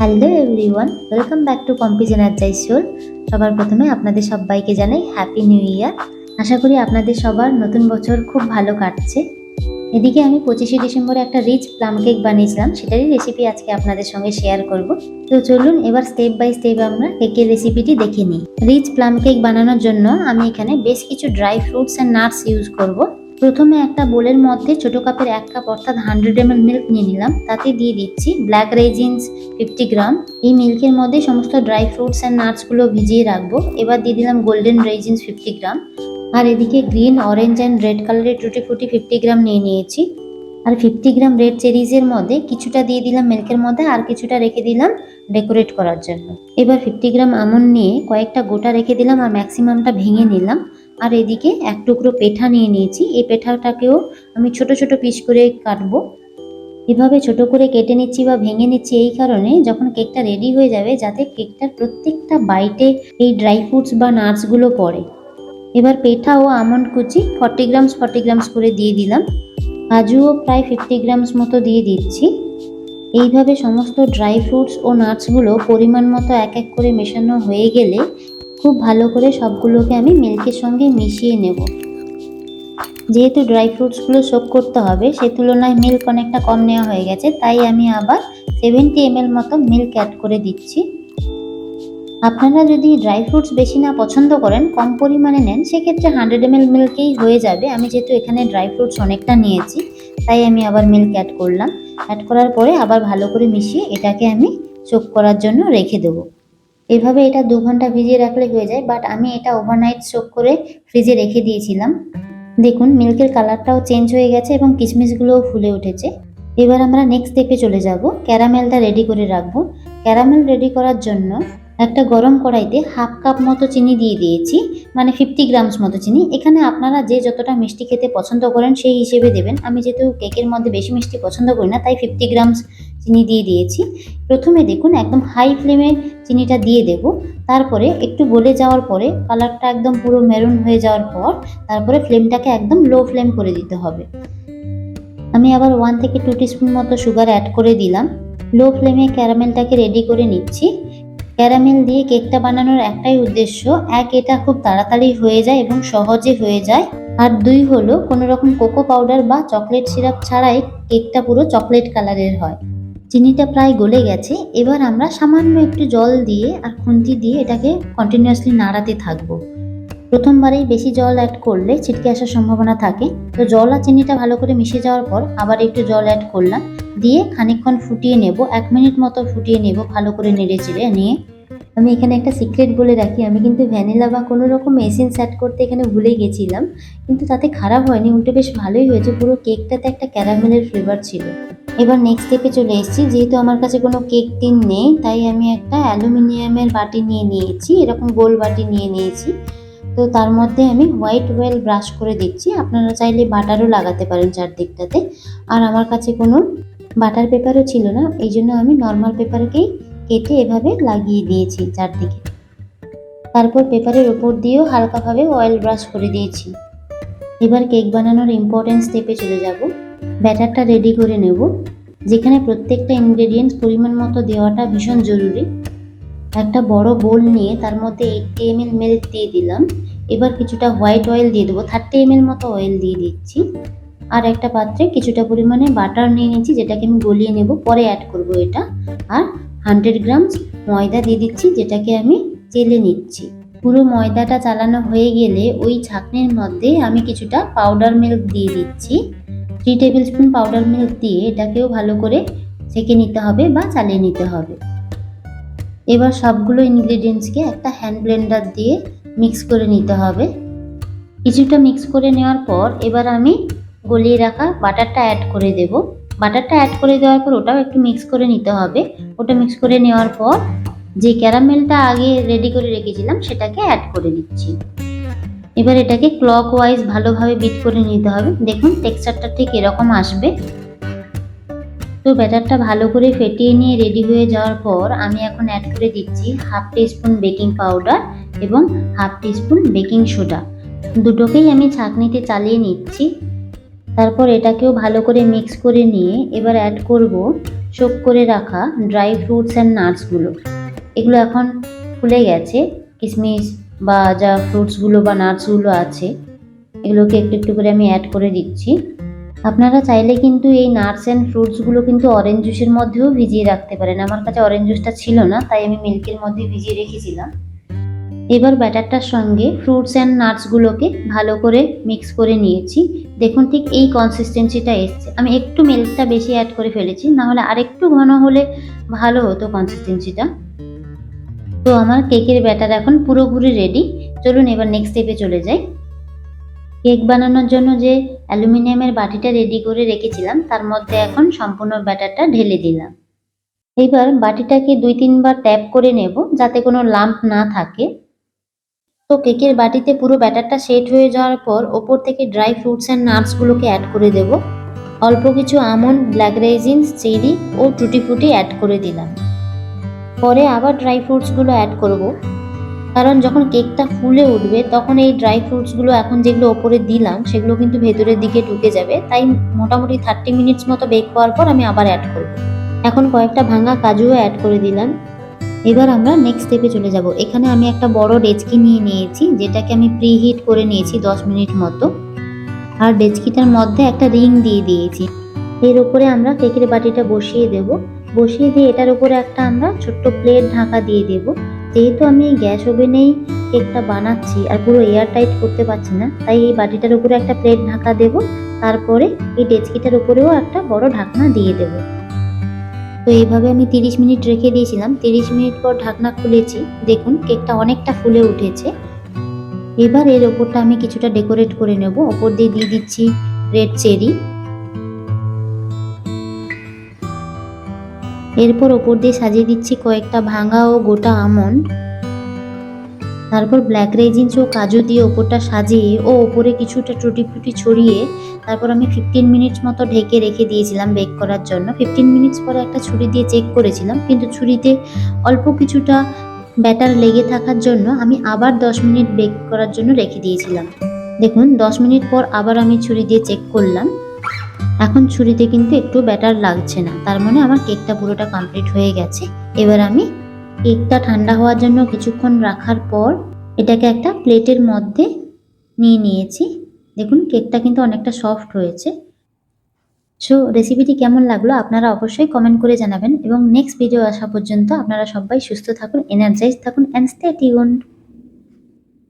Hello everyone, welcome back to Pompi's energize soul. সবার প্রথমে আপনাদের সবাইকে জানাই হ্যাপি নিউ ইয়ার। আশা করি আপনাদের সবার নতুন বছর খুব ভালো কাটছে। এদিকে আমি 25শে ডিসেম্বরে একটা রিচ প্লাম কেক বানিয়েছিলাম, সেটারই রেসিপি আজকে আপনাদের সঙ্গে শেয়ার করব। তো চলুন এবার স্টেপ বাই স্টেপ আমরা কেকের রেসিপিটি দেখে নিই। রিচ প্লাম কেক বানানোর জন্য আমি এখানে বেশ কিছু dry fruits and nuts use করব। প্রথমে একটা বোলের মধ্যে ছোট কাপের 1 কাপ অর্থাৎ 100 ml মিল্ক নিয়ে নিলাম। তাতে দিয়ে দিচ্ছি ব্ল্যাক রেজিনস 50 গ্রাম। এই মিল্কের মধ্যে সমস্ত ড্রাই ফ্রুটস অ্যান্ড নাটসগুলো ভিজিয়ে রাখবো। এবার দিয়ে দিলাম গোল্ডেন রেজিনস 50 গ্রাম। আর এদিকে গ্রিন, অরেঞ্জ অ্যান্ড রেড কালারের টুটি ফ্রুটি 50 গ্রাম নিয়ে নিয়েছি। আর 50 গ্রাম রেড চেরিজের মধ্যে কিছুটা দিয়ে দিলাম মিল্কের মধ্যে, আর কিছুটা রেখে দিলাম ডেকোরেট করার জন্য। এবার 50 গ্রাম আমন্ড নিয়ে কয়েকটা গোটা রেখে দিলাম আর ম্যাক্সিমামটা ভেঙে নিলাম। আর এদিকে এক টুকরো পেঠা নিয়ে নিয়েছি। এই পেঠাটাকেও আমি ছোট ছোট পিস করে কাটবো। এভাবে ছোট করে কেটে নিচ্ছি বা ভেঙে নিচ্ছি এই কারণে, যখন কেকটা রেডি হয়ে যাবে যাতে কেকটার প্রত্যেকটা বাইটে এই ড্রাই ফ্রুটস বা নাটসগুলো পড়ে। এবার পেঠা ও আমন্ড কুচি 40 গ্রামস করে দিয়ে দিলাম। কাজুও প্রায় 50 গ্রামস মতো দিয়ে দিচ্ছি। এইভাবে সমস্ত ড্রাই ফ্রুটস ও নাটসগুলো পরিমাণ মতো এক এক করে মেশানো হয়ে গেলে খুব ভালো করে সবগুলোকে আমি মিল্কের সঙ্গে মিশিয়ে নেব। যেহেতু ড্রাই ফ্রুটসগুলো সোক করতে হবে, সেই তুলনায় মিল্ক অনেকটা কম নেওয়া হয়ে গেছে, তাই আমি আবার 70 ml মতো মিল্ক অ্যাড করে দিচ্ছি। আপনারা যদি ড্রাই ফ্রুটস বেশি না পছন্দ করেন, কম পরিমাণে নেন, সেক্ষেত্রে 100 ml মিল্কেই হয়ে যাবে। আমি যেহেতু এখানে ড্রাই ফ্রুটস অনেকটা নিয়েছি, তাই আমি আবার মিল্ক অ্যাড করলাম। অ্যাড করার পরে আবার ভালো করে মিশিয়ে এটাকে আমি সোক করার জন্য রেখে দেবো। এভাবে এটা 2 ঘন্টা ভিজিয়ে রাখলে হয়ে যায়, বাট আমি এটা ওভারনাইট সোক করে ফ্রিজে রেখে দিয়েছিলাম। দেখুন মিল্কের কালারটাও চেঞ্জ হয়ে গেছে এবং কিশমিশগুলোও ফুলে উঠেছে। এবার আমরা নেক্সট স্টেপে চলে যাব। ক্যারামেলটা রেডি করে রাখবো। ক্যারামেল রেডি করার জন্য একটা গরম কড়াইতে 1/2 কাপ মতো চিনি দিয়ে দিয়েছি, মানে 50 গ্রামস মতো চিনি। এখানে আপনারা যে যতটা মিষ্টি খেতে পছন্দ করেন সেই হিসেবে দেবেন। আমি যেহেতু কেকের মধ্যে বেশি মিষ্টি পছন্দ করি না, তাই 50 গ্রামস চিনি দিয়ে দিয়েছি। প্রথমে দেখুন একদম হাই ফ্লেমে চিনিটা দিয়ে দেব। তারপরে একটু গলে যাওয়ার পরে, কালারটা একদম পুরো মেরুন হয়ে যাওয়ার পর, তারপরে ফ্লেমটাকে একদম লো ফ্লেম করে দিতে হবে। আমি আবার 1 থেকে 2 টিস্পুন মতো সুগার অ্যাড করে দিলাম। লো ফ্লেমে ক্যারামেলটাকে রেডি করে নিচ্ছি। ক্যারামেল দিয়ে কেকটা বানানোর একটাই উদ্দেশ্য, এক এটা খুব তাড়াতাড়ি হয়ে যায় এবং সহজে হয়ে যায়, আর 2 হলো কোনো রকম কোকো পাউডার বা চকলেট সিরাপ ছাড়াই কেকটা পুরো চকলেট কালারের হয়। চিনিটা প্রায় গলে গেছে। এবার আমরা সামান্য একটু জল দিয়ে আর খুন্তি দিয়ে এটাকে কন্টিনিউয়াসলি নাড়াতে থাকবো। প্রথমবারেই বেশি জল অ্যাড করলে ছিটকে আসার সম্ভাবনা থাকে। তো জল আর চিনিটা ভালো করে মিশে যাওয়ার পর আবার একটু জল অ্যাড করলাম, দিয়ে খানিকক্ষণ ফুটিয়ে নেব। 1 মিনিট মতো ফুটিয়ে নেব ভালো করে নেড়ে চেড়ে নিয়ে। আমি এখানে একটা সিক্রেট বলে রাখি, আমি কিন্তু ভ্যানিলা বা কোনো রকম এসেন্স অ্যাড করতে এখানে ভুলে গেছিলাম, কিন্তু তাতে খারাপ হয়নি, উল্টে বেশ ভালোই হয়েছে। পুরো কেকটাতে একটা ক্যারামেলের ফ্লেভার ছিল। এবার নেক্সট স্টেপে চলে এসেছি। যেহেতু আমার কাছে কোনো কেক টিন নেই, তাই আমি একটা অ্যালুমিনিয়ামের বাটি নিয়ে নিয়েছি, এরকম গোল বাটি নিয়ে নিয়েছি। তো তার মধ্যে আমি হোয়াইট অয়েল ব্রাশ করে দিচ্ছি। আপনারা চাইলে বাটারও লাগাতে পারেন চারদিকটাতে। আর আমার কাছে কোনো বাটার পেপারও ছিল না, এই জন্য আমি নর্মাল পেপারকেই কেটে এভাবে লাগিয়ে দিয়েছি চারদিকে। তারপর পেপারের ওপর দিয়েও হালকাভাবে অয়েল ব্রাশ করে দিয়েছি। এবার কেক বানানোর ইম্পর্টেন্ট স্টেপে চলে যাব। ব্যাটারটা রেডি করে নেব, যেখানে প্রত্যেকটা ইনগ্রেডিয়েন্টস পরিমাণ মতো দেওয়াটা ভীষণ জরুরি। একটা বড় বোল নিয়ে তার মধ্যে 80 ml মিল্ক দিয়ে দিলাম। এবার কিছুটা হোয়াইট অয়েল দিয়ে দেবো, 30 ml মতো অয়েল দিয়ে দিচ্ছি। আর একটা পাত্রে কিছুটা পরিমাণে বাটার নিয়ে নিচ্ছি, যেটাকে আমি গলিয়ে নেব, পরে অ্যাড করব এটা। আর 100 গ্রামস ময়দা দিয়ে দিচ্ছি, যেটাকে আমি চেলে নিচ্ছি। পুরো ময়দাটা চালানো হয়ে গেলে ওই ছাঁকনির মধ্যে আমি কিছুটা পাউডার মিল্ক দিয়ে দিচ্ছি। 3 টেবিল স্পুন পাউডার মিল্ক দিয়ে এটাকেও ভালো করে ছেঁকে নিতে হবে বা চালিয়ে নিতে হবে। এবার সবগুলো ইনগ্রেডিয়েন্টসকে একটা হ্যান্ড ব্লেন্ডার দিয়ে মিক্স করে নিতে হবে। কিছুটা মিক্স করে নেওয়ার পর এবার আমি গলিয়ে রাখা বাটারটা অ্যাড করে দেব। বাটারটা অ্যাড করে দেওয়ার পর ওটাও একটু মিক্স করে নিতে হবে। ওটা মিক্স করে নেওয়ার পর যে ক্যারামেলটা আগে রেডি করে রেখেছিলাম সেটাকে অ্যাড করে দিচ্ছি। এবার এটাকে ক্লকওয়াইজ ভালোভাবে বিট করে নিতে হবে। দেখুন টেক্সচারটা ঠিক এরকম আসবে। তো ব্যাটারটা ভালো করে ফেটিয়ে নিয়ে রেডি হয়ে যাওয়ার পর আমি এখন অ্যাড করে দিচ্ছি 1/2 টিস্পুন বেকিং পাউডার এবং 1/2 টিস্পুন বেকিং সোডা। দুটোকেই আমি ছাঁকনিতে চালিয়ে নিচ্ছি। তারপর এটাকেও ভালো করে মিক্স করে নিয়ে এবার অ্যাড করব চোক করে রাখা ড্রাই ফ্রুটস অ্যান্ড নাটসগুলো, এগুলো এখন ফুলে গেছে। কিশমিশ বা যা ফ্রুটসগুলো বা নাটসগুলো আছে এগুলোকে একটু একটু করে আমি অ্যাড করে দিচ্ছি। আপনারা চাইলে কিন্তু এই নাটস অ্যান্ড ফ্রুটসগুলো কিন্তু অরেঞ্জ জুসের মধ্যেও ভিজিয়ে রাখতে পারেন। আমার কাছে অরেঞ্জ জুসটা ছিল না, তাই আমি মিল্কের মধ্যে ভিজিয়ে রেখেছিলাম। এবার ব্যাটারটার সঙ্গে ফ্রুটস অ্যান্ড নাটসগুলোকে ভালো করে মিক্স করে নিয়েছি। দেখুন ঠিক এই কনসিস্টেন্সিটা এসছে। আমি একটু মিল্কটা বেশি অ্যাড করে ফেলেছি, নাহলে আরেকটু ঘন হলে ভালো হতো কনসিস্টেন্সিটা। তো আমার কেকের ব্যাটার এখন পুরোপুরি রেডি। চলুন এবার নেক্সট স্টেপে চলে যাই। কেক বানানোর জন্য যে অ্যালুমিনিয়ামের বাটিটা রেডি করে রেখেছিলাম তার মধ্যে এখন সম্পূর্ণ ব্যাটারটা ঢেলে দিলাম। এবার বাটিটাকে 2-3 বার ট্যাপ করে নেব যাতে কোনো লাম্প না থাকে। তো কেকের বাটিতে পুরো ব্যাটারটা সেট হয়ে যাওয়ার পর ওপর থেকে ড্রাই ফ্রুটস অ্যান্ড নাটসগুলোকে অ্যাড করে দেব। অল্প কিছু আমন্ড, ব্ল্যাক রেজিনস, চেরি ও টুটি ফ্রুটি অ্যাড করে দিলাম। পরে আবার ড্রাই ফ্রুটসগুলো অ্যাড করব, কারণ যখন কেকটা ফুলে উঠবে তখন এই ড্রাই ফ্রুটসগুলো এখন যেগুলো ওপরে দিলাম সেগুলো কিন্তু ভেতরের দিকে ঢুকে যাবে। তাই মোটামুটি 30 মিনিটস মতো বেক হওয়ার পর আমি আবার অ্যাড করব। এখন কয়েকটা ভাঙা কাজুও অ্যাড করে দিলাম। এবার আমরা নেক্সট স্টেপে চলে যাব। এখানে আমি একটা বড় ডেচকি নিয়ে নিয়েছি, যেটাকে আমি প্রিহিট করে নিয়েছি 10 মিনিট মতো। আর ডেচকিটার মধ্যে একটা রিং দিয়ে দিয়েছি। এর উপরে আমরা কেকের বাটিটা বসিয়ে দেব। বসিয়ে দিয়ে এটার উপরে একটা আমরা ছোট্ট প্লেট ঢাকা দিয়ে দেব। যেহেতু আমি গ্যাস ওভেনেই কেকটা বানাচ্ছি আর পুরো এয়ার টাইট করতে পারছি না, তাই এই বাটিটার উপরে একটা প্লেট ঢাকা দেব। তারপরে এই ডেচকিটার উপরেও একটা বড় ঢাকনা দিয়ে দেব। তো এইভাবে আমি 30 মিনিট রেখে দিয়েছিলাম। 30 মিনিট পর ঢাকনা খুলেছি, দেখুন কেকটা অনেকটা ফুলে উঠেছে। এবার এর ওপরটা আমি কিছুটা ডেকোরেট করে নেব। ওপর দিয়ে দিয়ে দিচ্ছি রেড চেরি। এরপর ওপর দিয়ে সাজিয়ে দিচ্ছি কয়েকটা ভাঙা ও গোটা আমন্ড। তারপর ব্ল্যাক রেজিনস ও কাজু দিয়ে ওপরটা সাজিয়ে ও ওপরে কিছুটা টুটি ফুটি ছড়িয়ে তারপর আমি 15 মিনিটস মতো ঢেকে রেখে দিয়েছিলাম বেক করার জন্য। 15 মিনিটস পরে একটা ছুরি দিয়ে চেক করেছিলাম, কিন্তু ছুরিতে অল্প কিছুটা ব্যাটার লেগে থাকার জন্য আমি আবার 10 মিনিট বেক করার জন্য রেখে দিয়েছিলাম। দেখুন 10 মিনিট পর আবার আমি ছুরি দিয়ে চেক করলাম। এখন ছুরিতে কিন্তু একটু ব্যাটার লাগছে না, তার মানে আমার কেকটা পুরোটা কমপ্লিট হয়ে গেছে। এবার আমি কেকটা ঠান্ডা হওয়ার জন্য কিছুক্ষণ রাখার পর এটাকে একটা প্লেটের মধ্যে নিয়ে নিয়েছি। দেখুন কেকটা কিন্তু অনেকটা সফট হয়েছে। সো রেসিপিটি কেমন লাগলো আপনারা অবশ্যই কমেন্ট করে জানাবেন, এবং নেক্সট ভিডিও আসা পর্যন্ত আপনারা সবাই সুস্থ থাকুন, এনার্জাইজ থাকুন, অ্যান্ড স্টে টিউনড।